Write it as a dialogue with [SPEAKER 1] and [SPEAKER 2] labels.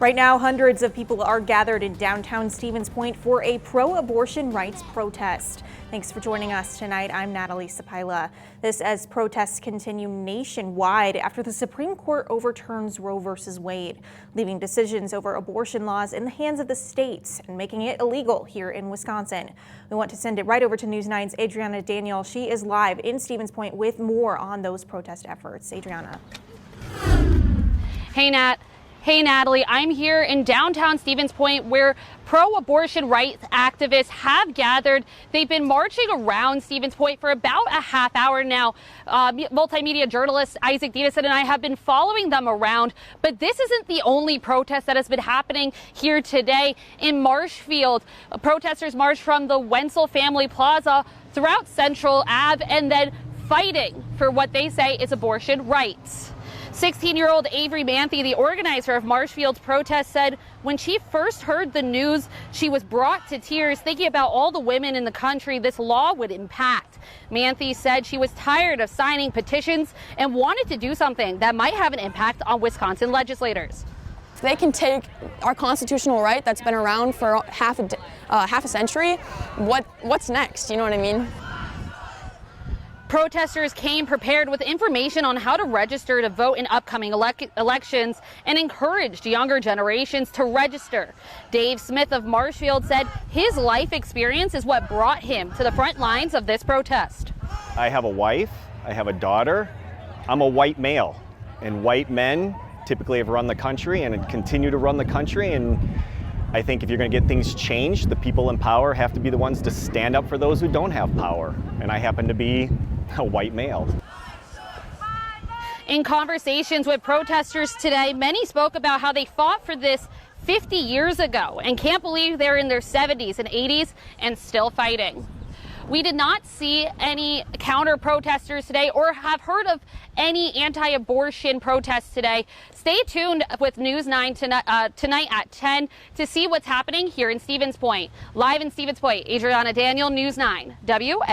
[SPEAKER 1] Right now, hundreds of people are gathered in downtown Stevens Point for a pro-abortion rights protest. Thanks for joining us tonight. I'm Natalie Sapila. This as protests continue nationwide after the Supreme Court overturns Roe v. Wade, leaving decisions over abortion laws in the hands of the states and making it illegal here in Wisconsin. We want to send it right over to News 9's Adriana Daniel. She is live in Stevens Point with more on those protest efforts. Adriana.
[SPEAKER 2] Hey, Nat. Hey, Natalie, I'm here in downtown Stevens Point where pro-abortion rights activists have gathered. They've been marching around Stevens Point for about a half hour now. Multimedia journalist Isaac Dieterson and I have been following them around. But this isn't the only protest that has been happening here today. In Marshfield, protesters marched from the Wenzel Family Plaza throughout Central Ave and then fighting for what they say is abortion rights. 16-year-old Avery Manthe, the organizer of Marshfield's protest, said when she first heard the news, she was brought to tears thinking about all the women in the country this law would impact. Manthe said she was tired of signing petitions and wanted to do something that might have an impact on Wisconsin legislators.
[SPEAKER 3] They can take our constitutional right that's been around for half a century. What's next? You know what I mean?
[SPEAKER 2] Protesters came prepared with information on how to register to vote in upcoming elections and encouraged younger generations to register. Dave Smith of Marshfield said his life experience is what brought him to the front lines of this protest.
[SPEAKER 4] I have a wife, I have a daughter, I'm a white male, and white men typically have run the country and continue to run the country, and I think if you're going to get things changed, the people in power have to be the ones to stand up for those who don't have power, and I happen to be a white male.
[SPEAKER 2] In conversations with protesters today, many spoke about how they fought for this 50 years ago and can't believe they're in their 70s and 80s and still fighting. We did not see any counter protesters today or have heard of any anti-abortion protests today. Stay tuned with News 9 tonight at 10 to see what's happening here in Stevens Point. Live in Stevens Point, Adriana Daniel, News 9, WAOW.